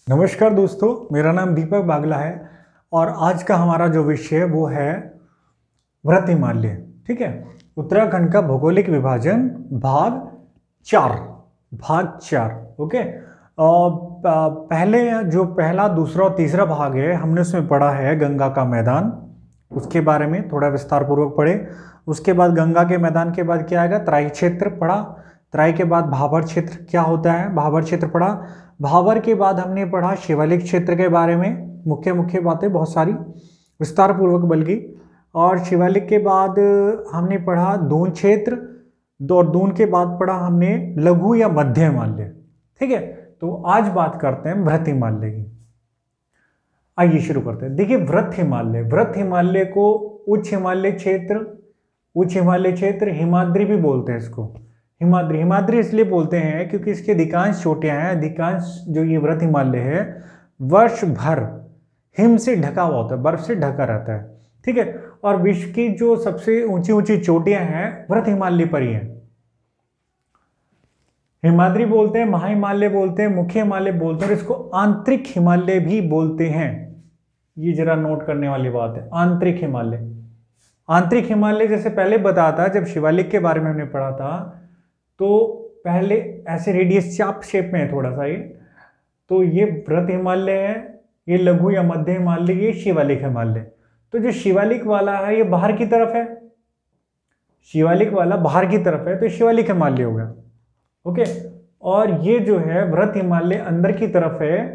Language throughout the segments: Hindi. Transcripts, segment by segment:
नमस्कार दोस्तों, मेरा नाम दीपक बागला है और आज का हमारा जो विषय है वो है वृत्त हिमालय। ठीक है, उत्तराखंड का भौगोलिक विभाजन भाग 4। ओके। और पहले जो पहला, दूसरा और तीसरा भाग है हमने उसमें पढ़ा है गंगा का मैदान, उसके बारे में थोड़ा विस्तार पूर्वक पढ़े। उसके बाद गंगा के मैदान के बाद क्या आएगा, तराई क्षेत्र पढ़ा। तराई के बाद भाबर क्षेत्र क्या होता है, भाबर क्षेत्र पढ़ा। भाबर के बाद हमने पढ़ा शिवालिक क्षेत्र के बारे में, मुख्य मुख्य बातें बहुत सारी विस्तार पूर्वक बल्कि। और शिवालिक के बाद हमने पढ़ा दून क्षेत्र, और दून के बाद पढ़ा हमने लघु या मध्य हिमालय। ठीक है, तो आज बात करते हैं वृत्त हिमालय की। आइए शुरू करते हैं। देखिए, वृत्त हिमालय को उच्च हिमालय क्षेत्र हिमाद्री भी बोलते हैं। इसको हिमाद्री इसलिए बोलते हैं क्योंकि इसकी अधिकांश चोटियां हैं, अधिकांश जो ये वृत्त हिमालय है वर्ष भर हिम से ढका हुआ होता है, बर्फ से ढका रहता है। ठीक है, और विश्व की जो सबसे ऊंची ऊंची चोटियां हैं वृत्त हिमालय पर ही हैं। हिमाद्री बोलते हैं, महाहिमालय बोलते हैं, मुख्य हिमालय बोलते हैं, और इसको आंतरिक हिमालय भी बोलते हैं। ये जरा नोट करने वाली बात है, आंतरिक हिमालय जैसे पहले बताया, जब शिवालिक के बारे में हमने पढ़ा था तो पहले ऐसे रेडियस चाप शेप में है थोड़ा सा ये, तो ये वृत्त हिमालय है, ये लघु या मध्य हिमालय, ये शिवालिक हिमालय। तो जो शिवालिक वाला है ये बाहर की तरफ है, शिवालिक वाला बाहर की तरफ है तो शिवालिक हिमालय हो गया। ओके, और ये जो है वृत्त हिमालय अंदर की तरफ है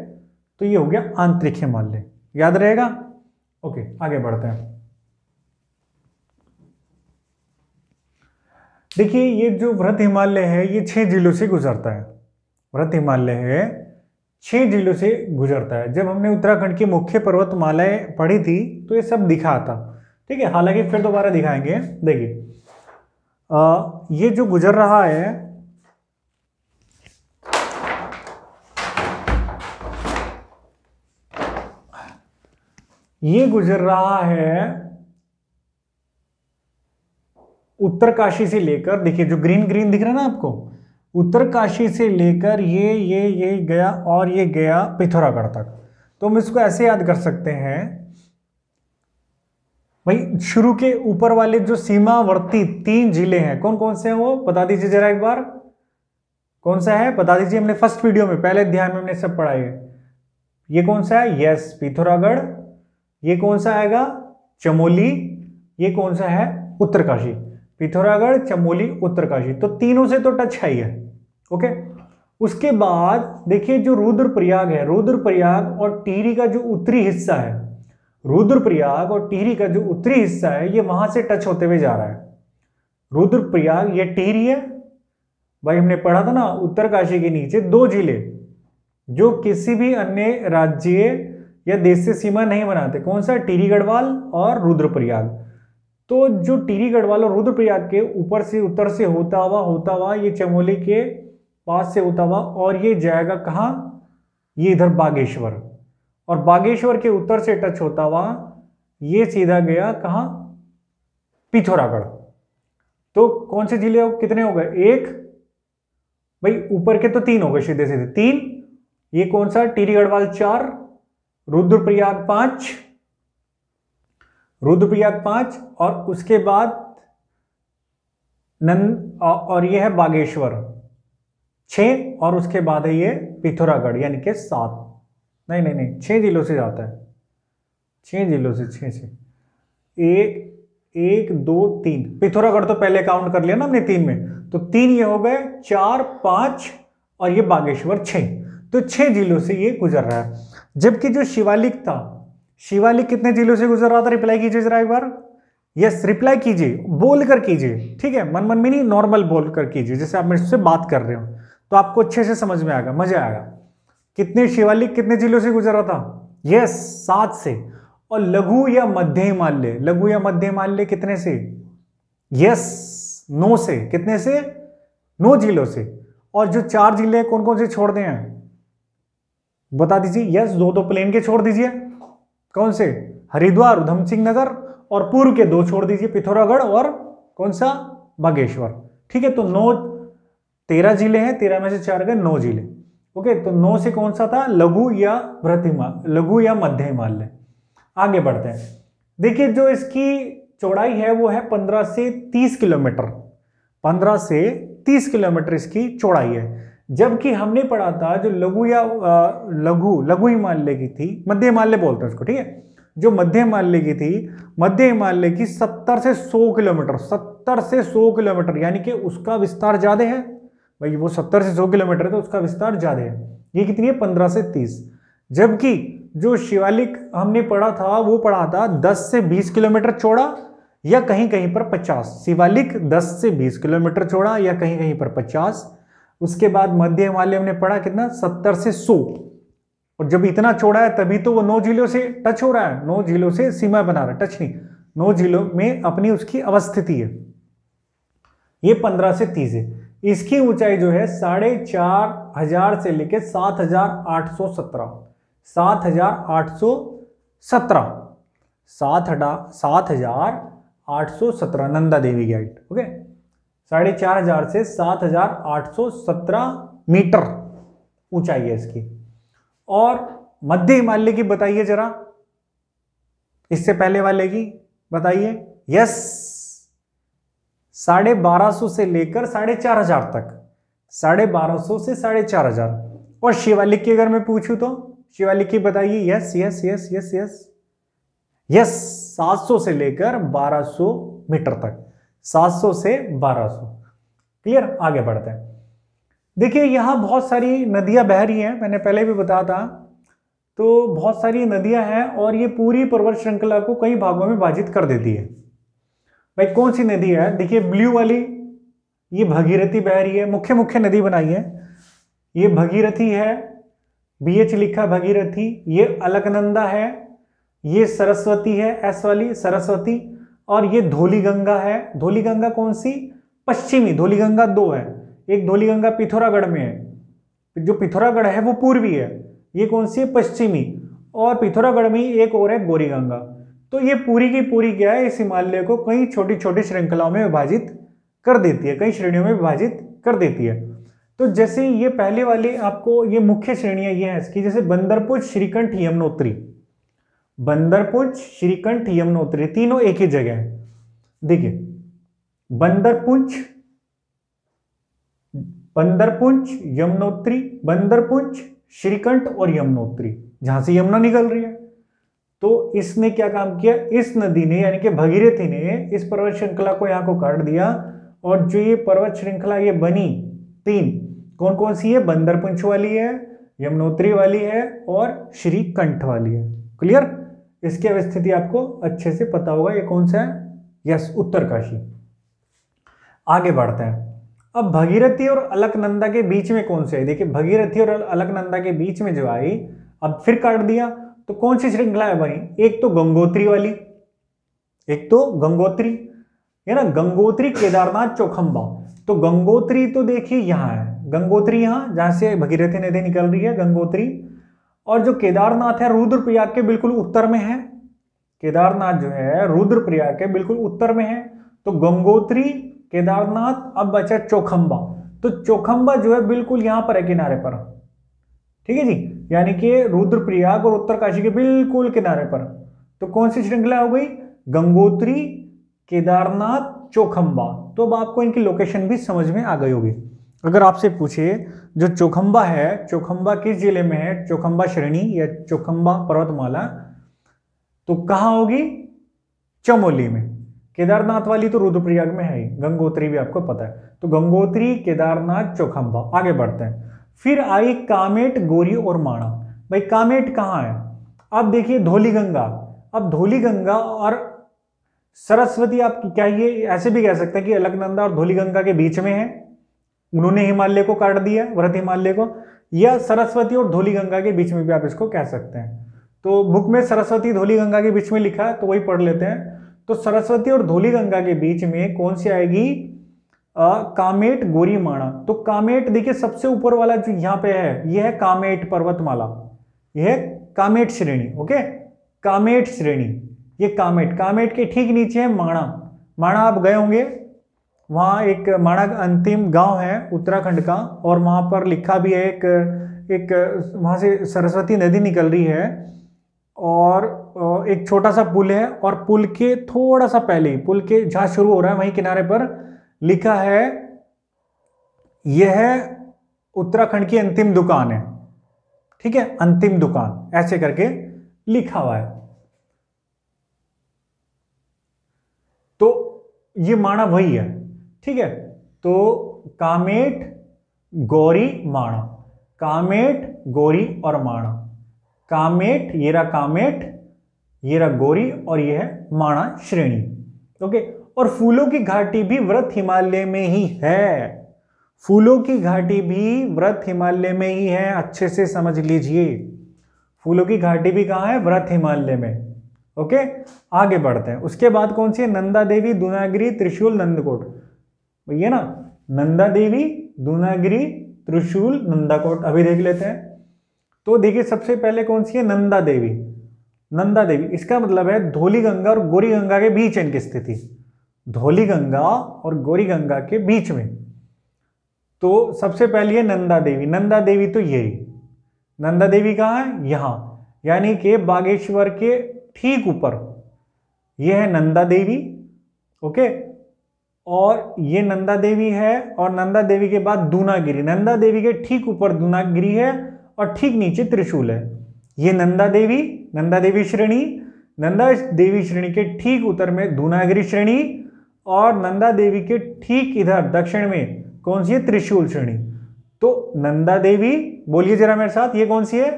तो ये हो गया आंतरिक हिमालय। याद रहेगा? ओके, आगे बढ़ते हैं। देखिए, ये जो वृत्त हिमालय है ये 6 जिलों से गुजरता है। वृत्त हिमालय है 6 जिलों से गुजरता है। जब हमने उत्तराखंड की मुख्य पर्वतमालाएं पढ़ी थी तो ये सब दिखा था। ठीक है, हालांकि फिर दोबारा दिखाएंगे। देखिए, ये जो गुजर रहा है ये गुजर रहा है उत्तरकाशी से लेकर, देखिए जो ग्रीन ग्रीन दिख रहा है ना आपको, उत्तरकाशी से लेकर ये गया और ये गया पिथौरागढ़ तक। तो हम इसको ऐसे याद कर सकते हैं भाई, शुरू के ऊपर वाले जो सीमावर्ती 3 जिले हैं कौन कौन से हैं वो बता दीजिए जरा एक बार। कौन सा है बता दीजिए, हमने फर्स्ट वीडियो में पहले अध्याय में हमने सब पढ़ा है। ये कौन सा है? यस, पिथौरागढ़। ये कौन सा आएगा? चमोली। ये कौन सा है? उत्तरकाशी। पिथौरागढ़, चमोली, उत्तरकाशी, तो तीनों से तो टच है ही है। ओके, उसके बाद देखिए जो रुद्रप्रयाग है, रुद्रप्रयाग और टिहरी का जो उत्तरी हिस्सा है, रुद्रप्रयाग और टिहरी का जो उत्तरी हिस्सा है ये वहां से टच होते हुए जा रहा है। रुद्रप्रयाग, ये टिहरी है भाई, हमने पढ़ा था ना उत्तरकाशी के नीचे 2 जिले जो किसी भी अन्य राज्य या देश से सीमा नहीं बनाते। कौन सा? टिहरी गढ़वाल और रुद्रप्रयाग। तो जो टिहरी गढ़वाल और रुद्रप्रयाग के ऊपर से उत्तर से होता हुआ ये चमोली के पास से होता हुआ और ये जाएगा कहाँ? ये इधर बागेश्वर, और बागेश्वर के उत्तर से टच होता हुआ ये सीधा गया कहाँ? पिथौरागढ़। तो कौन से जिले कितने हो गए? 1 भाई, ऊपर के तो 3 हो गए सीधे सीधे 3। ये कौन सा? टिहरी गढ़वाल 4, रुद्रप्रयाग 5, और उसके बाद और ये है बागेश्वर 6, और उसके बाद है ये पिथौरागढ़ यानी कि 7। नहीं 6 जिलों से जाता है, 6 जिलों से 6 1 2 3। पिथौरागढ़ तो पहले काउंट कर लिया ना हमने 3 में, तो 3 ये हो गए, 4 5 और ये बागेश्वर 6। तो 6 जिलों से ये गुजर रहा है। जबकि जो शिवालिक था, शिवालिक कितने जिलों से गुजर रहा था? रिप्लाई कीजिए जरा एक बार। यस, रिप्लाई कीजिए, बोल कर कीजिए। ठीक है, मन में नहीं, नॉर्मल बोल कर कीजिए, जैसे आप मेरे से बात कर रहे हो तो आपको अच्छे से समझ में आएगा, मजा आएगा। कितने शिवालिक कितने जिलों से गुजर रहा था? यस, 7 से। और लघु या मध्य हिमालय कितने से? यस, 9 से। कितने से? 9 जिलों से। और जो 4 जिले कौन कौन से छोड़ दें हैं बता दीजिए। यस, 2 तो प्लेन के छोड़ दीजिए। कौन से? हरिद्वार, उधम सिंह नगर, और पूर्व के 2 छोड़ दीजिए, पिथौरागढ़ और कौन सा? बागेश्वर। ठीक है, तो 13 जिले हैं, 13 में से 4 गए, 9 जिले। ओके, तो 9 से कौन सा था, लघु या लघु या मध्य हिमालय। आगे बढ़ते हैं। देखिए जो इसकी चौड़ाई है वो है 15 से 30 किलोमीटर, 15 से 30 किलोमीटर इसकी चौड़ाई है। जबकि हमने पढ़ा था जो लघु या लघु हिमालय की थी, मध्य हिमालय बोलते हैं उसको, ठीक है, जो मध्य हिमालय की थी, मध्य हिमालय की 70 से 100 किलोमीटर, 70 से 100 किलोमीटर, यानी कि उसका विस्तार ज्यादा है भाई, वो 70 से 100 किलोमीटर है तो उसका विस्तार ज्यादा है। ये कितनी है, 15 से 30। जबकि जो शिवालिक हमने पढ़ा था वो पढ़ा था 10 से 20 किलोमीटर चौड़ा या कहीं कहीं पर 50। शिवालिक 10 से 20 किलोमीटर चौड़ा या कहीं कहीं पर 50। उसके बाद मध्य हिमालय हमने पढ़ा कितना, 70 से 100। और जब इतना चौड़ा है तभी तो वो 9 जिलों से टच हो रहा है, 9 जिलों से सीमा बना रहा है, टच नहीं, 9 जिलों में अपनी उसकी अवस्थिति है। ये 15 से 30 है। इसकी ऊंचाई जो है 4,500 से लेकर 7,817, 7,817 नंदा देवी की हाइट, ओके, 4,500 से 7,817 मीटर ऊंचाई है इसकी। और मध्य हिमालय की बताइए जरा, इससे पहले वाले की बताइए। यस, 1250 से लेकर 4,500 तक, 1250 से 4,500। और शिवालिक की अगर मैं पूछूं तो शिवालिक की बताइए। Yes yes yes yes yes yes, 700 से लेकर 1200 मीटर तक, 700 से 1200। क्लियर, आगे बढ़ते हैं। देखिए यहां बहुत सारी नदियां बह रही हैं, मैंने पहले भी बताया था, तो बहुत सारी नदियां हैं और ये पूरी पर्वत श्रृंखला को कई भागों में विभाजित कर देती है। भाई कौन सी नदी है, देखिए ब्लू वाली, ये भगीरथी बह रही है, मुख्य मुख्य नदी बनाई है। ये भगीरथी है, BH लिखा भगीरथी। ये अलकनंदा है, ये सरस्वती है, S वाली सरस्वती। और ये धौलीगंगा है। धौलीगंगा कौन सी, पश्चिमी। धौलीगंगा 2 है, एक धौलीगंगा पिथौरागढ़ में है, जो पिथौरागढ़ है वो पूर्वी है, ये कौन सी है, पश्चिमी। और पिथौरागढ़ में एक और है गौरीगंगा। तो ये पूरी की पूरी क्या है, इस हिमालय को कई छोटी छोटी श्रृंखलाओं में विभाजित कर देती है, कई श्रेणियों में विभाजित कर देती है। तो जैसे ये पहले वाले आपको ये मुख्य श्रेणियां ये हैं इसकी, जैसे बंदरपुंछ, श्रीकंठ, यमुनोत्री। बंदरपुंछ, श्रीकंठ, यमुनोत्री तीनों एक ही जगह है। देखिए बंदरपुंछ, बंदरपुंछ, यमुनोत्री, बंदरपुंछ, श्रीकंठ और यमुनोत्री, जहां से यमुना निकल रही है। तो इसने क्या काम किया, इस नदी ने यानी कि भगीरथी ने इस पर्वत श्रृंखला को यहां को काट दिया। और जो ये पर्वत श्रृंखला ये बनी 3, कौन कौन सी है, बंदरपुंछ वाली है, यमुनोत्री वाली है और श्रीकंठ वाली है। क्लियर, इसकी अवस्थिति आपको अच्छे से पता होगा। ये कौन सा है, यस, उत्तरकाशी। आगे बढ़ते हैं। अब भगीरथी और अलकनंदा के बीच में कौन सी है, देखिए भगीरथी और अलकनंदा के बीच में जो आई, अब फिर काट दिया, तो कौन सी श्रृंखला है बनी, एक तो गंगोत्री वाली, एक तो गंगोत्री है ना, गंगोत्री, केदारनाथ, चौखंबा। तो गंगोत्री तो देखिए यहां है, गंगोत्री यहां जहां से भगीरथी नदी निकल रही है, गंगोत्री। और जो केदारनाथ है रुद्रप्रयाग के बिल्कुल उत्तर में है, केदारनाथ जो है रुद्रप्रयाग के बिल्कुल उत्तर में है। तो गंगोत्री, केदारनाथ, अब बचा चौखंबा। तो चौखंबा जो है बिल्कुल यहां पर है, किनारे पर, ठीक है जी, यानी कि रुद्रप्रयाग और उत्तरकाशी के बिल्कुल किनारे पर। तो कौन सी श्रृंखला हो गई, गंगोत्री, केदारनाथ, चौखंबा। तो अब आपको इनकी लोकेशन भी समझ में आ गई होगी। अगर आपसे पूछे जो चौखंबा है, चौखंबा किस जिले में है, चौखंबा श्रेणी या चौखंबा पर्वतमाला, तो कहां होगी, चमोली में। केदारनाथ वाली तो रुद्रप्रयाग में है ही, गंगोत्री भी आपको पता है। तो गंगोत्री, केदारनाथ, चौखंबा। आगे बढ़ते हैं। फिर आई कामेट, गौरी और माणा। भाई कामेट कहां है, अब देखिए धौलीगंगा। अब धौलीगंगा और सरस्वती, आप क्या ये ऐसे भी कह सकते हैं कि अलकनंदा और धौलीगंगा के बीच में है, उन्होंने हिमालय को काट दिया, वृहत हिमालय को, या सरस्वती और धौलीगंगा के बीच में भी आप इसको कह सकते हैं। तो बुक में सरस्वती धौलीगंगा के बीच में लिखा है, तो वही पढ़ लेते हैं। तो सरस्वती और धौलीगंगा के बीच में कौन सी आएगी, कामेट, गौरी, माणा। तो कामेट देखिए सबसे ऊपर वाला जो यहाँ पे है, यह है कामेट पर्वतमाला, यह है कामेट श्रेणी। ओके, कामेट श्रेणी, ये कामेट, कामेट के ठीक नीचे है माणा। माणा आप गए होंगे, वहाँ एक माणा अंतिम गांव है उत्तराखंड का, और वहाँ पर लिखा भी है एक वहाँ से सरस्वती नदी निकल रही है, और एक छोटा सा पुल है, और पुल के थोड़ा सा पहले, पुल के जहाँ शुरू हो रहा है वहीं किनारे पर लिखा है यह उत्तराखंड की अंतिम दुकान है। ठीक है, अंतिम दुकान ऐसे करके लिखा हुआ है। तो ये माणा वही है। ठीक है, तो कामेट, गौरी, माणा, कामेट, गौरी और माणा। कामेट, ये रहा कामेट, ये रहा गौरी, और ये है माणा श्रेणी। ओके, और फूलों की घाटी भी व्रत हिमालय में ही है। फूलों की घाटी भी व्रत हिमालय में ही है, अच्छे से समझ लीजिए। फूलों की घाटी भी कहाँ है? व्रत हिमालय में। ओके, आगे बढ़ते हैं। उसके बाद कौन सी है? नंदा देवी, दूनागिरी, त्रिशूल, नंदकोट। भैया ना, नंदा देवी, दूनागिरी, त्रिशूल, नंदाकोट अभी देख लेते हैं। तो देखिए सबसे पहले कौन सी है? नंदा देवी। नंदा देवी, इसका मतलब है धौली गंगा और गौरी गंगा के बीच इनकी स्थिति। धौली गंगा और गौरी गंगा के बीच में। तो सबसे पहले है नंदा देवी। नंदा देवी तो यही, नंदा देवी कहाँ है? यहाँ, यानी कि बागेश्वर के ठीक ऊपर यह है नंदा देवी। ओके, और ये नंदा देवी है, और नंदा देवी के बाद दूनागिरी। नंदा देवी के ठीक ऊपर दूनागिरी है, और ठीक नीचे त्रिशूल है। ये नंदा देवी श्रेणी, नंदा देवी श्रेणी के ठीक उत्तर में दूनागिरी श्रेणी, और नंदा देवी के ठीक इधर दक्षिण में कौन सी है? त्रिशूल श्रेणी। तो नंदा देवी, बोलिए जरा मेरे साथ, ये कौन सी है?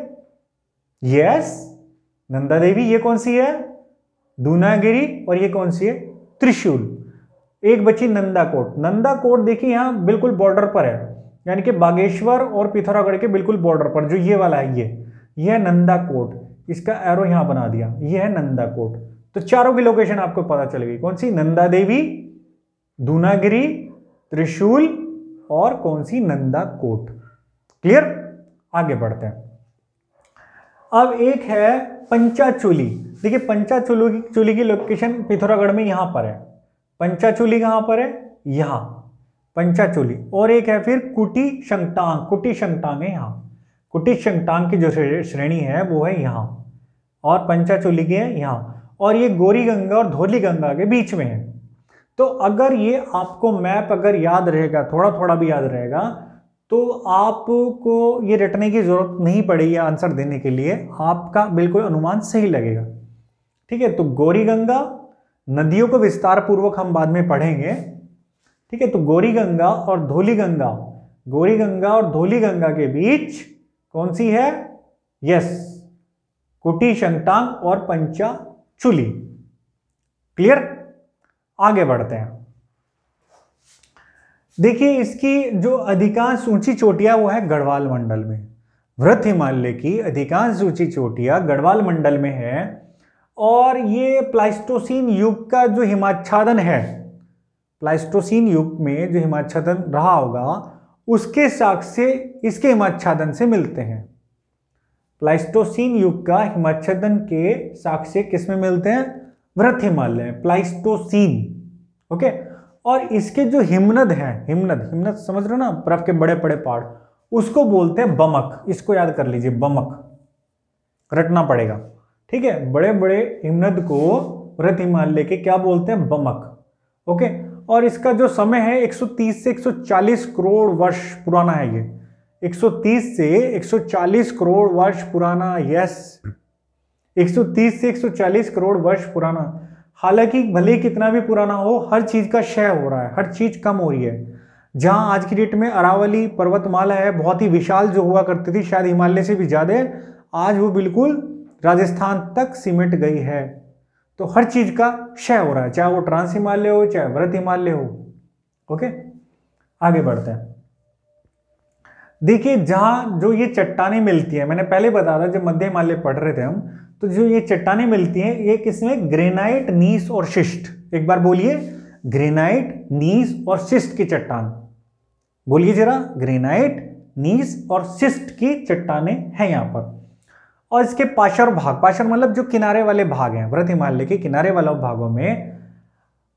यस, नंदा देवी। ये कौन सी है? दूनागिरी। और ये कौन सी है? त्रिशूल। एक बची नंदाकोट। नंदाकोट देखिए यहां बिल्कुल बॉर्डर पर है, यानी कि बागेश्वर और पिथौरागढ़ के बिल्कुल बॉर्डर पर, जो ये वाला है, ये है नंदाकोट। इसका एरो यहां बना दिया, ये है नंदाकोट। तो चारों की लोकेशन आपको पता चल गई। कौन सी? नंदा देवी, दूनागिरी, त्रिशूल, और कौन सी? नंदाकोट। क्लियर? आगे बढ़ते हैं। अब एक है पंचाचूली। देखिए पंचाचूली की लोकेशन पिथौरागढ़ में यहां पर है। पंचाचूली कहां पर है? यहां, पंचाचूली। और एक है फिर कुटी शंगटांग। कुटी शंगटांग है यहां। कुटी शंगटांग की जो श्रेणी है वो है यहां, और पंचाचूली की है यहां। और ये गौरी गंगा और धौली गंगा के बीच में है। तो अगर ये आपको मैप अगर याद रहेगा, थोड़ा थोड़ा भी याद रहेगा, तो आपको ये रटने की जरूरत नहीं पड़ेगी आंसर देने के लिए, आपका बिल्कुल अनुमान सही लगेगा। ठीक है, तो गौरी गंगा, नदियों को विस्तार पूर्वक हम बाद में पढ़ेंगे। ठीक है, तो गौरी गंगा और धौली गंगा, गौरी गंगा और धौली गंगा के बीच कौन सी है? यस, कुटी शंगटांग और पंचाचूली। क्लियर? आगे बढ़ते हैं। देखिए इसकी जो अधिकांश ऊंची चोटियां वो है गढ़वाल मंडल में। व्रत हिमालय की अधिकांश ऊंची चोटियां गढ़वाल मंडल में है, और ये प्लाइस्टोसीन युग का जो हिमाच्छादन है, प्लाइस्टोसीन युग में जो हिमाच्छादन रहा होगा उसके साक्ष्य इसके हिमाच्छादन से मिलते हैं। प्लाइस्टोसीन युग का हिमाच्छादन के साक्ष्य किस में मिलते हैं? व्रत हिमालय, प्लाइस्टोसीन। ओके, और इसके जो हिमनद हैं, हिमनद समझ रहे हो ना, बर्फ के बड़े बड़े पहाड़, उसको बोलते हैं बमक। इसको याद कर लीजिए, बमक रटना पड़ेगा। ठीक है, बड़े बड़े हिमनद को व्रत हिमालय के क्या बोलते हैं? बमक। ओके, और इसका जो समय है 130 से 140 करोड़ वर्ष पुराना है। ये 130 से 140 करोड़ वर्ष पुराना। यस, 130 से 140 करोड़ वर्ष पुराना। हालांकि भले कितना भी पुराना हो, हर चीज का क्षय हो रहा है, हर चीज कम हो रही है। जहां आज की डेट में अरावली पर्वतमाला है, बहुत ही विशाल जो हुआ करती थी, शायद हिमालय से भी ज्यादा, आज वो बिल्कुल राजस्थान तक सिमट गई है। तो हर चीज का क्षय हो रहा है, चाहे वो ट्रांस हिमालय हो, चाहे व्रत हिमालय हो। ओके, आगे बढ़ते हैं। देखिए जहां जो ये चट्टानें मिलती है, मैंने पहले बताया था जब मध्य हिमालय पढ़ रहे थे हम, तो जो ये चट्टानें मिलती हैं ये किसमें? ग्रेनाइट, नीस और शिस्ट। एक बार बोलिए, ग्रेनाइट, नीस और शिस्ट की चट्टान। बोलिए जरा, ग्रेनाइट, नीस और शिस्ट की चट्टानें हैं यहां पर। और इसके पार्श्व भाग, पार्श्व मतलब जो किनारे वाले भाग हैं, व्रत हिमालय के किनारे वाले भागों में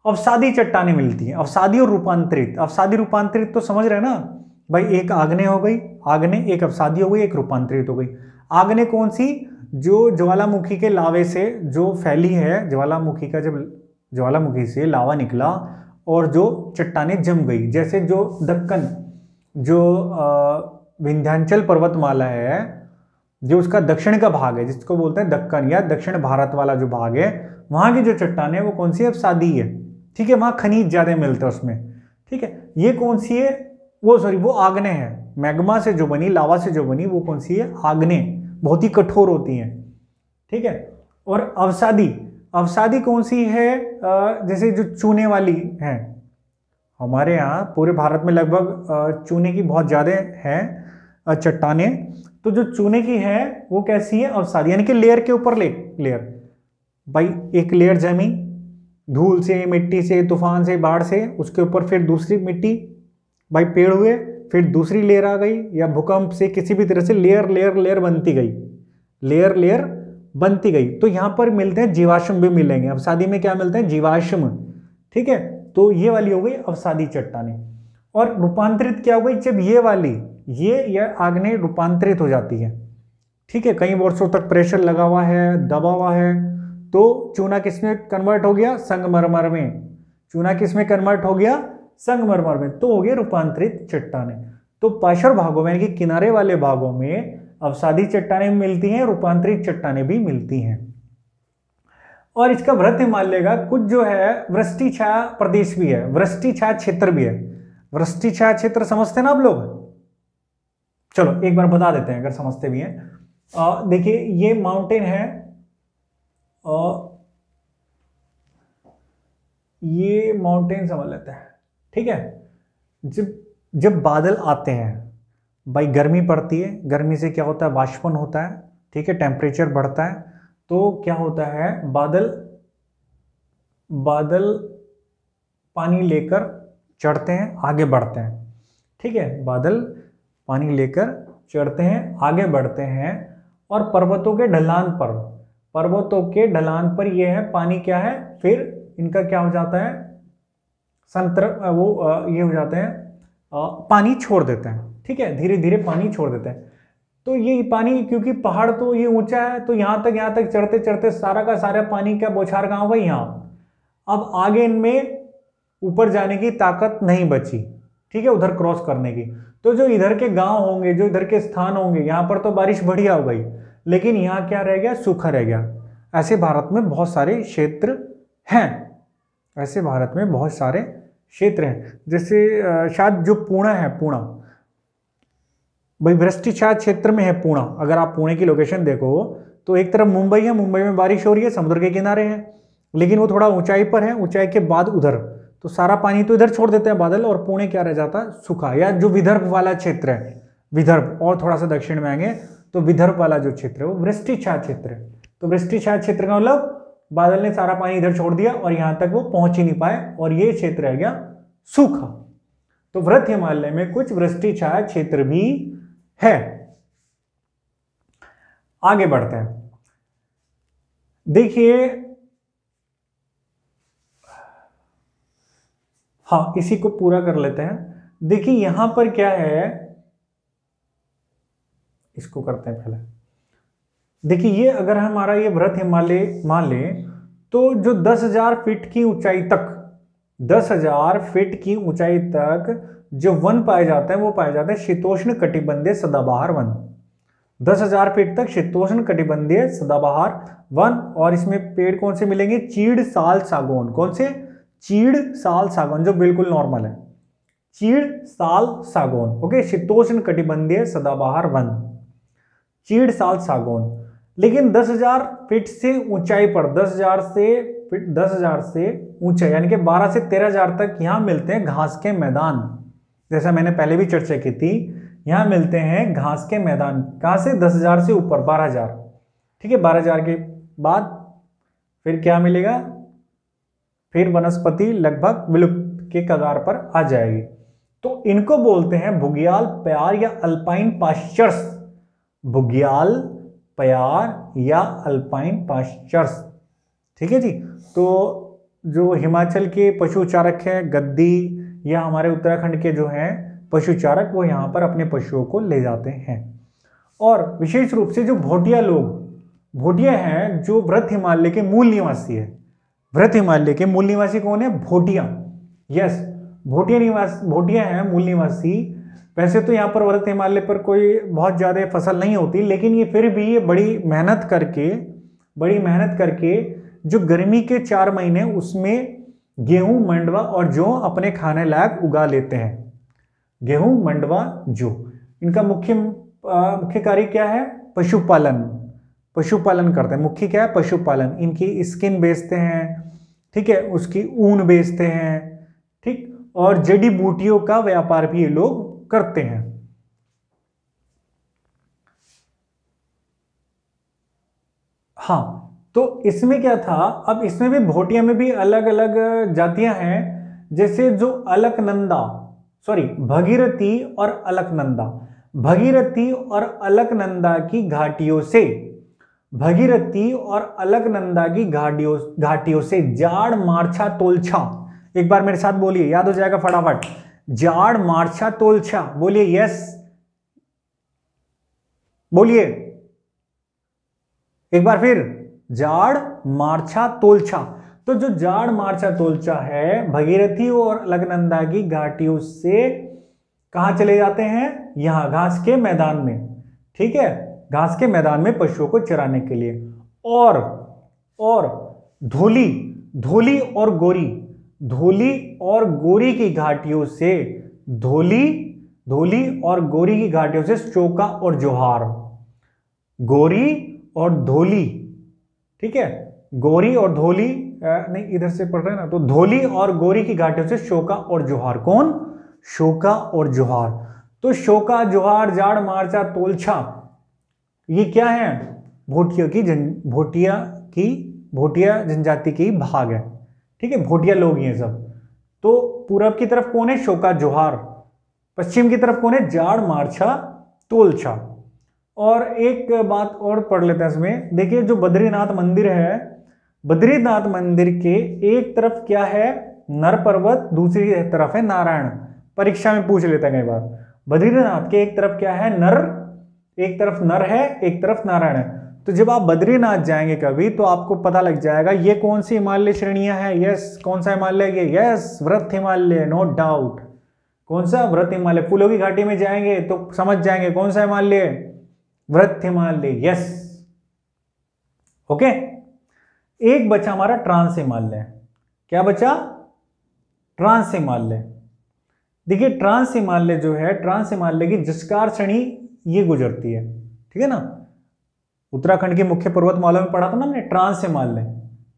अवसादी चट्टानें मिलती हैं। अवसादी और रूपांतरित, अवसादी रूपांतरित तो समझ रहे हैं ना भाई, एक आग्नेय हो गई, आग्नेय, एक अवसादी हो गई, एक रूपांतरित हो गई। आग्नेय कौन सी, जो ज्वालामुखी के लावे से जो फैली है, ज्वालामुखी का जब ज्वालामुखी से लावा निकला और जो चट्टानें जम गई, जैसे जो दक्कन, जो विंध्याचल पर्वतमाला है, जो उसका दक्षिण का भाग है जिसको बोलते हैं दक्कन या दक्षिण भारत वाला जो भाग है, वहां की जो चट्टान है वो कौन सी है, अवसादी है। ठीक है, वहां खनिज ज्यादा मिलते हैं उसमें। ठीक है, ये कौन सी है, वो सॉरी वो आग्नेय है, मैग्मा से जो बनी, लावा से जो बनी, वो कौन सी है, आग्नेय, बहुत ही कठोर होती है। ठीक है, और अवसादी, अवसादी कौन सी है, जैसे जो चूने वाली है, हमारे यहाँ पूरे भारत में लगभग चूने की बहुत ज्यादा है चट्टाने, तो जो चूने की है वो कैसी है, अवसादी, यानी कि लेयर के ऊपर लेयर भाई, एक लेयर जमी धूल से, मिट्टी से, तूफान से, बाढ़ से, उसके ऊपर फिर दूसरी मिट्टी भाई, पेड़ हुए, फिर दूसरी लेयर आ गई, या भूकंप से किसी भी तरह से लेयर लेयर लेयर बनती गई, लेयर लेयर बनती गई। तो यहां पर मिलते हैं जीवाश्म भी मिलेंगे, अवसादी में क्या मिलते हैं, जीवाश्म। ठीक है, तो ये वाली हो गई अवसादी चट्टानें। और रूपांतरित क्या हो गई, जब ये वाली, ये या आग्नेय रूपांतरित हो जाती है। ठीक है, कई वर्षों तक प्रेशर लगा हुआ है, दबा हुआ है, तो चूना किसमें कन्वर्ट हो गया, संगमरमर में। चूना किसमें कन्वर्ट हो गया, संगमरमर में, तो हो गए रूपांतरित चट्टानें। तो पार्श्व भागों में यानी कि किनारे वाले भागों में अवसादी चट्टानें मिलती हैं, रूपांतरित चट्टानें भी मिलती हैं। और इसका वृत्त हिमालय का कुछ जो है वृष्टि छाया प्रदेश भी है, वृष्टि छाया क्षेत्र भी है। वृष्टि छाया क्षेत्र समझते ना आप लोग, चलो एक बार बता देते हैं अगर समझते भी हैं। देखिए ये माउंटेन है, ये माउंटेन समझ लेते हैं। ठीक है, जब जब बादल आते हैं भाई, गर्मी पड़ती है, गर्मी से क्या होता है, वाष्पन होता है। ठीक है, टेम्परेचर बढ़ता है, तो क्या होता है, बादल पानी लेकर चढ़ते हैं, आगे बढ़ते हैं। ठीक है, बादल पानी लेकर चढ़ते हैं, आगे बढ़ते हैं, और पर्वतों के ढलान पर ये है पानी क्या है, फिर इनका क्या हो जाता है, ये हो जाते हैं, पानी छोड़ देते हैं। ठीक है, धीरे धीरे पानी छोड़ देते हैं। तो ये पानी, क्योंकि पहाड़ तो ये ऊंचा है, तो यहाँ तक चढ़ते चढ़ते सारा का सारा पानी का बौछार कहाँ होगा, यहाँ। अब आगे इनमें ऊपर जाने की ताकत नहीं बची। ठीक है, उधर क्रॉस करने की। तो जो इधर के गांव होंगे, जो इधर के स्थान होंगे, यहाँ पर तो बारिश बढ़िया हो गई, लेकिन यहाँ क्या रह गया, सूखा रह गया। ऐसे भारत में बहुत सारे क्षेत्र हैं, ऐसे भारत में बहुत सारे क्षेत्र हैं। जैसे शायद जो पुणे है, पुणे भाई वृष्टि छाया क्षेत्र में है पुणे। अगर आप पुणे की लोकेशन देखो तो एक तरफ मुंबई है, मुंबई में बारिश हो रही है, समुद्र के किनारे है, लेकिन वो थोड़ा ऊंचाई पर है, ऊंचाई के बाद उधर, तो सारा पानी तो इधर छोड़ देते हैं बादल, और पुणे क्या रह जाता है, सूखा। या जो विदर्भ वाला क्षेत्र है, विदर्भ और थोड़ा सा दक्षिण में आएंगे तो विदर्भ वाला जो क्षेत्र है वो वृष्टि छाया क्षेत्र है। तो वृष्टि छाया क्षेत्र का मतलब बादल ने सारा पानी इधर छोड़ दिया और यहां तक वो पहुंच ही नहीं पाए, और ये क्षेत्र रह गया सूखा। तो वृत्त हिमालय में कुछ वृष्टि छाया क्षेत्र भी है। आगे बढ़ते हैं, देखिए, हाँ इसी को पूरा कर लेते हैं। देखिए यहां पर क्या है, इसको करते हैं पहले। देखिए ये अगर हमारा ये वृत्त हिमालय मान ले, तो जो 10,000 फीट की ऊंचाई तक, 10,000 फीट की ऊंचाई तक जो वन पाए जाते हैं वो पाए जाते हैं शीतोष्ण कटिबंधीय सदाबहार वन। 10,000 फीट तक शीतोष्ण कटिबंधीय सदाबहार वन। और इसमें पेड़ कौन से मिलेंगे, चीड़, साल, सागौन। कौन से, चीड़, साल, सागौन, जो बिल्कुल नॉर्मल है, चीड़, साल, सागौन। ओके, शीतोष्ण कटिबंधीय सदाबहार वन, चीड़, साल, सागौन। लेकिन 10,000 फीट से ऊंचाई पर, 10,000 से ऊंचाई यानी कि 12 से 13,000 तक यहां मिलते हैं घास के मैदान। जैसा मैंने पहले भी चर्चा की थी, यहां मिलते हैं घास के मैदान। कहां से, 10,000 से ऊपर 12,000। ठीक है, 12,000 के बाद फिर क्या मिलेगा, फिर वनस्पति लगभग विलुप्त के कगार पर आ जाएगी। तो इनको बोलते हैं बुग्याल, प्यार या अल्पाइन पास्चर्स। बुग्याल, प्यार या अल्पाइन पास्चर्स। ठीक है जी। तो जो हिमाचल के पशु चारक है गद्दी, या हमारे उत्तराखंड के जो हैं पशु चारक, वो यहाँ पर अपने पशुओं को ले जाते हैं। और विशेष रूप से जो भोटिया लोग, भोटिया हैं जो व्रत हिमालय के मूल निवासी है। व्रत हिमालय के मूल निवासी कौन है? भोटिया। यस, भोटिया हैं मूल निवासी। वैसे तो यहाँ पर व्रत हिमालय पर कोई बहुत ज़्यादा फसल नहीं होती, लेकिन ये फिर भी ये बड़ी मेहनत करके जो गर्मी के 4 महीने उसमें गेहूं, मंडवा और जौ अपने खाने लायक उगा लेते हैं। गेहूं, मंडवा, जौ, इनका मुख्य कार्य क्या है? पशुपालन करते हैं। मुख्य क्या है? पशुपालन। इनकी स्किन बेचते हैं, ठीक है, उसकी ऊन बेचते हैं, ठीक, और जड़ी बूटियों का व्यापार भी ये लोग करते हैं। हाँ, तो इसमें क्या था, अब इसमें भी भोटिया में भी अलग अलग जातियां हैं। जैसे जो भगीरथी और अलकनंदा। भगीरथी और अलकनंदा की घाटियों से, भगीरथी और अलकनंदा की घाटियों से जाड़, मार्छा, तोलछा, एक बार मेरे साथ बोलिए, याद हो जाएगा फटाफट। जाड़, मार्छा, तोलछा, बोलिए यस, बोलिए एक बार फिर, जाड़, मार्छा, तोलछा। तो जो जाड़, मार्छा, तोलछा है, भगीरथी और अलकनंदा की घाटियों से कहां चले जाते हैं? यहां घास के मैदान में, ठीक है, घास के मैदान में पशुओं को चराने के लिए। और धोली और गोरी की घाटियों से, धोली और गोरी की घाटियों से चोका और जोहार। गोरी और धोली, ठीक है, गोरी और धोली नहीं, इधर से पढ़ रहे हैं ना, तो धोली और गोरी की घाटियों से शोका और जोहार। कौन? शोका और जोहार। तो शोका, जोहार, जाड़, मार्चा, तोलछा, ये क्या है? भोटिया जनजाति की भाग है, ठीक है, भोटिया लोग ये सब। तो पूरब की तरफ कौन है? शोका, जोहार। पश्चिम की तरफ कौन है? जाड़, मार्छा, तोलछा। और एक बात और पढ़ लेते हैं इसमें, देखिए जो बद्रीनाथ मंदिर है, बद्रीनाथ मंदिर के एक तरफ क्या है? नर पर्वत, दूसरी तरफ है नारायण। परीक्षा में पूछ लेते हैं कई बार। बद्रीनाथ के एक तरफ क्या है? नर, एक तरफ नर है, एक तरफ नारायण है। तो जब आप बद्रीनाथ जाएंगे कभी, तो आपको पता लग जाएगा ये कौन सी हिमालय श्रेणियां हैं। यस, कौन सा हिमालय? ये यस, व्रत हिमालय, नो डाउट। कौन सा? व्रत हिमालय। फूलों की घाटी में जाएंगे तो समझ जाएंगे कौन सा हिमालय? व्रत हिमालय। Yes, okay. एक बचा हमारा ट्रांस हिमालय। क्या बचा? ट्रांस हिमालय। देखिए ट्रांस हिमालय जो है, ट्रांस हिमालय की जस्कार श्रेणी ये गुजरती है, ठीक है ना। उत्तराखंड के मुख्य पर्वतमाला में पढ़ा था ना हमने, ट्रांस हिमालय।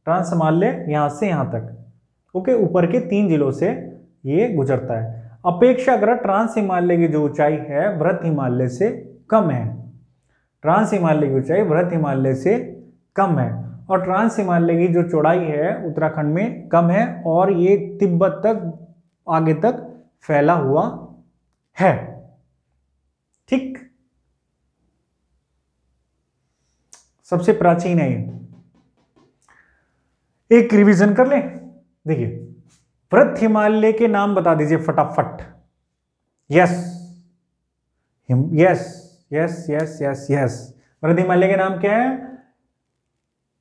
ट्रांस हिमालय यहां से यहां तक, ओके, ऊपर के 3 जिलों से ये गुजरता है। अपेक्षाकृत ट्रांस हिमालय की जो ऊंचाई है व्रत हिमालय से कम है। ट्रांस हिमालय की ऊंचाई व्रत हिमालय से कम है। और ट्रांस हिमालय की जो चौड़ाई है उत्तराखंड में कम है, और ये तिब्बत तक आगे तक फैला हुआ है, ठीक। सबसे प्राचीन है ये। एक रिवीजन कर ले। देखिए व्रत हिमालय के नाम बता दीजिए फटाफट। Yes yes yes yes yes yes. व्रत हिमालय के नाम क्या है?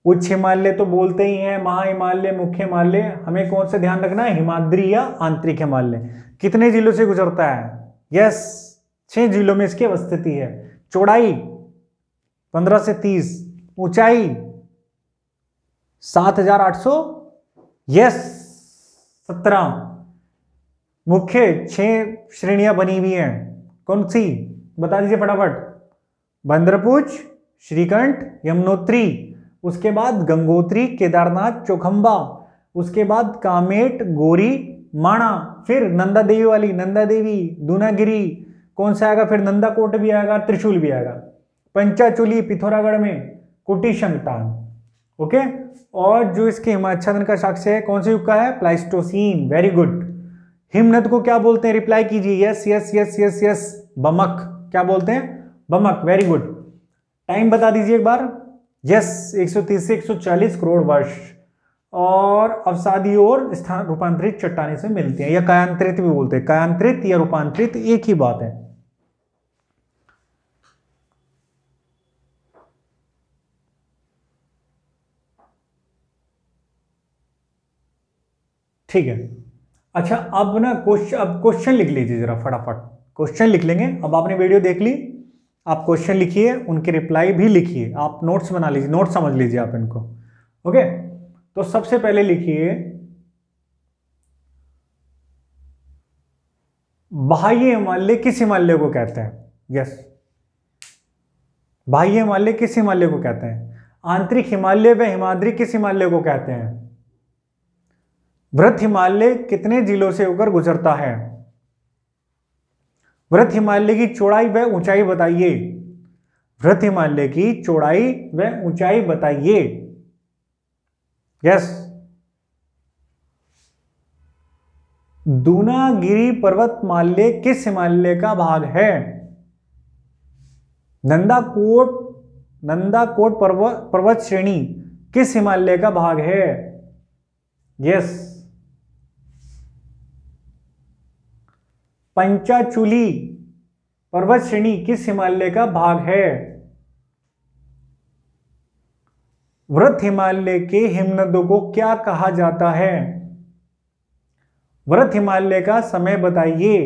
उच्च हिमालय तो बोलते ही हैं, महा हिमालय, मुख्य हिमालय। हमें कौन सा ध्यान रखना है? हिमाद्री या आंतरिक हिमालय। कितने जिलों से गुजरता है? यस, 6 जिलों में इसकी अवस्थिति है। चौड़ाई 15 से 30, ऊंचाई 7800, यस 17। मुख्य 6 श्रेणियां बनी हुई हैं। कौन सी बता दीजिए फटाफट? बंदरपुच, श्रीकंठ, यमुनोत्री, उसके बाद गंगोत्री, केदारनाथ, चौखंबा, उसके बाद कामेट, गोरी, माणा, फिर नंदा देवी वाली, नंदा देवी, दूनागिरी, कौन सा आएगा फिर? नंदाकोट भी आएगा, त्रिशूल भी आएगा, पंचाचूली पिथौरागढ़ में, कुटी शंगटान, ओके। और जो इसके हिमाच्छादन का साक्ष्य है कौन से युग का है? प्लाइस्टोसीन। Very good. हिमनद को क्या बोलते हैं? रिप्लाई कीजिए। Yes yes yes yes yes, बमक। क्या बोलते हैं? बमक। Very good. टाइम बता दीजिए एक बार। यस, 130 से 140 करोड़ वर्ष। और अवसादी और स्थान रूपांतरित चट्टाने से मिलती हैं, या कायांतरित भी बोलते हैं। कायांतरित या रूपांतरित एक ही बात है। ठीक है, अच्छा अब ना क्वेश्चन लिख लीजिए जरा फटाफट, क्वेश्चन लिख लेंगे। अब आपने वीडियो देख ली, आप क्वेश्चन लिखिए, उनके रिप्लाई भी लिखिए, आप नोट्स बना लीजिए, नोट्स समझ लीजिए आप इनको। ओके, तो सबसे पहले लिखिए बाह्य हिमालय किस हिमालय को कहते हैं? यस, बाह्य हिमालय किस हिमालय को कहते हैं? आंतरिक हिमालय व हिमाद्री किस हिमालय को कहते हैं? वृहत हिमालय कितने जिलों से होकर गुजरता है? वृहत हिमालय की चौड़ाई व ऊंचाई बताइए। वृहत हिमालय की चौड़ाई व ऊंचाई बताइए। यस। दूनागिरी पर्वतमाल्य किस हिमालय का भाग है? नंदाकोट पर्वत श्रेणी किस हिमालय का भाग है? यस। पंचाचूली पर्वत श्रेणी किस हिमालय का भाग है? वृहत हिमालय के हिमनदों को क्या कहा जाता है? वृहत हिमालय का समय बताइए।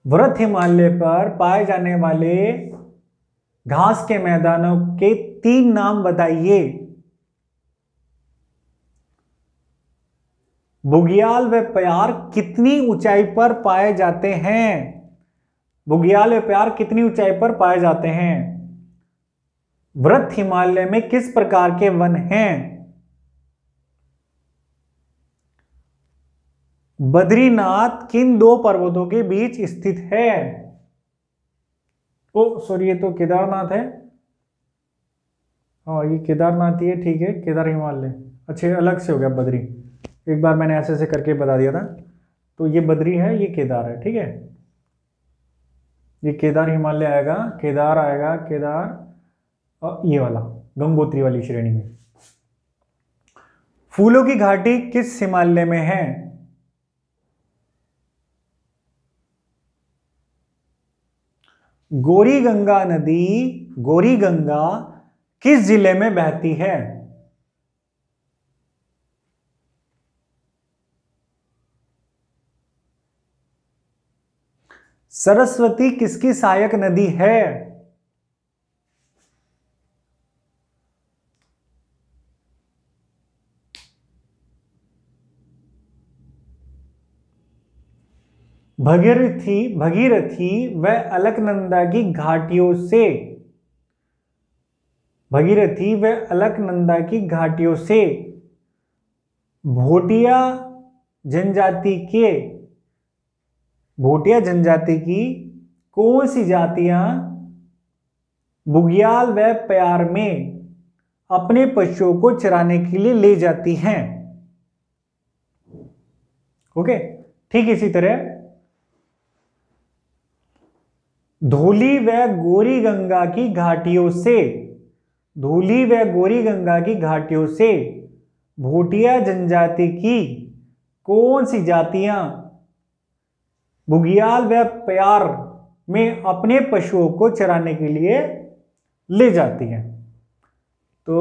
वृहत हिमालय पर पाए जाने वाले घास के मैदानों के 3 नाम बताइए। बुग्याल व प्यार कितनी ऊंचाई पर पाए जाते हैं? बुग्याल व प्यार कितनी ऊंचाई पर पाए जाते हैं? वृहत हिमालय में किस प्रकार के वन हैं? बद्रीनाथ किन 2 पर्वतों के बीच स्थित है? ओ सॉरी, ये तो केदारनाथ है। हाँ, ये केदारनाथ ही है, ठीक है, केदार हिमालय। अच्छा, अलग से हो गया बद्री, एक बार मैंने ऐसे ऐसे करके बता दिया था। तो ये बद्री है, ये केदार है, ठीक है। ये केदार हिमालय आएगा, केदार आएगा, केदार, और ये वाला गंगोत्री वाली श्रेणी में। फूलों की घाटी किस हिमालय में है? गौरी गंगा नदी, गौरी गंगा किस जिले में बहती है? सरस्वती किसकी सहायक नदी है? भगीरथी व अलकनंदा की घाटियों से, भगीरथी व अलकनंदा की घाटियों से भोटिया जनजाति की कौन सी जातियां बुग्याल व प्यार में अपने पशुओं को चराने के लिए ले जाती हैं? ओके, ठीक इसी तरह धौली व गौरी गंगा की घाटियों से, धौली व गौरी गंगा की घाटियों से भोटिया जनजाति की कौन सी जातियां बुग्याल व प्यार में अपने पशुओं को चराने के लिए ले जाती हैं? तो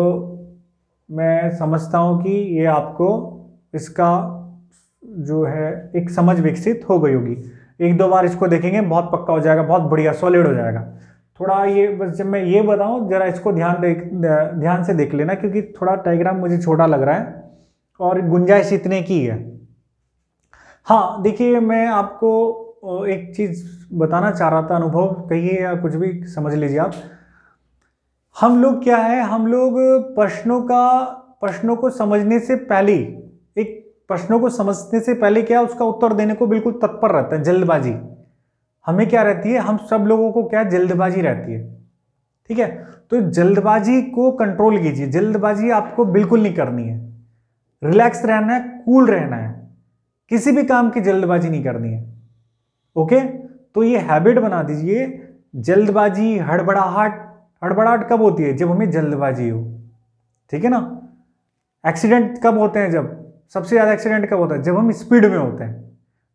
मैं समझता हूं कि ये आपको इसका जो है एक समझ विकसित हो गई होगी। 1-2 बार इसको देखेंगे, बहुत पक्का हो जाएगा, बहुत बढ़िया सॉलिड हो जाएगा। थोड़ा ये बस जब मैं ये बताऊं जरा इसको ध्यान से देख लेना, क्योंकि थोड़ा डायग्राम मुझे छोटा लग रहा है और गुंजाइश इतने की है। हाँ देखिए, मैं आपको एक चीज़ बताना चाह रहा था, अनुभव कहिए या कुछ भी समझ लीजिए आप। हम लोग क्या है, हम लोग प्रश्नों को समझने से पहले, प्रश्नों को समझने से पहले क्या उसका उत्तर देने को बिल्कुल तत्पर रहता है, जल्दबाजी हमें क्या रहती है, हम सब लोगों को क्या जल्दबाजी रहती है, ठीक है। तो जल्दबाजी को कंट्रोल कीजिए, जल्दबाजी आपको बिल्कुल नहीं करनी है, रिलैक्स रहना है, कूल रहना है, किसी भी काम की जल्दबाजी नहीं करनी है। ओके, तो ये हैबिट बना दीजिए, जल्दबाजी, हड़बड़ाहट। हड़बड़ाहट कब होती है? जब हमें जल्दबाजी हो, ठीक है ना। एक्सीडेंट कब होते हैं? जब सबसे ज्यादा एक्सीडेंट कब होता है? जब हम स्पीड में होते हैं।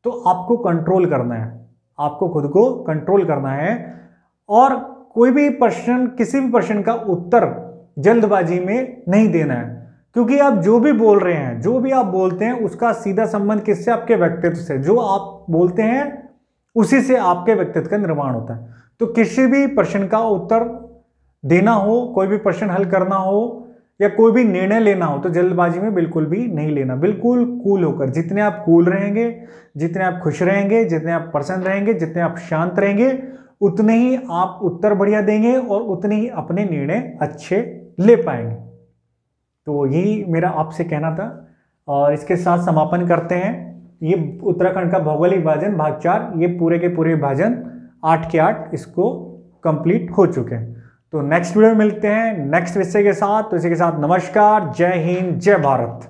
तो आपको कंट्रोल करना है, आपको खुद को कंट्रोल करना है। और कोई भी प्रश्न, किसी भी प्रश्न का उत्तर जल्दबाजी में नहीं देना है, क्योंकि आप जो भी बोल रहे हैं, जो भी आप बोलते हैं, उसका सीधा संबंध किससे? आपके व्यक्तित्व से। जो आप बोलते हैं उसी से आपके व्यक्तित्व का निर्माण होता है। तो किसी भी प्रश्न का उत्तर देना हो, कोई भी प्रश्न हल करना हो, या कोई भी निर्णय लेना हो, तो जल्दबाजी में बिल्कुल भी नहीं लेना। बिल्कुल कूल होकर, जितने आप कूल रहेंगे, जितने आप खुश रहेंगे, जितने आप प्रसन्न रहेंगे, जितने आप शांत रहेंगे, उतने ही आप उत्तर बढ़िया देंगे और उतने ही अपने निर्णय अच्छे ले पाएंगे। तो यही मेरा आपसे कहना था, और इसके साथ समापन करते हैं। ये उत्तराखंड का भौगोलिक विभाजन भाग 4, ये पूरे के पूरे विभाजन 8 के 8 इसको कंप्लीट हो चुके हैं। तो नेक्स्ट वीडियो में मिलते हैं नेक्स्ट विषय के साथ। तो इसी के साथ नमस्कार, जय हिंद, जय भारत।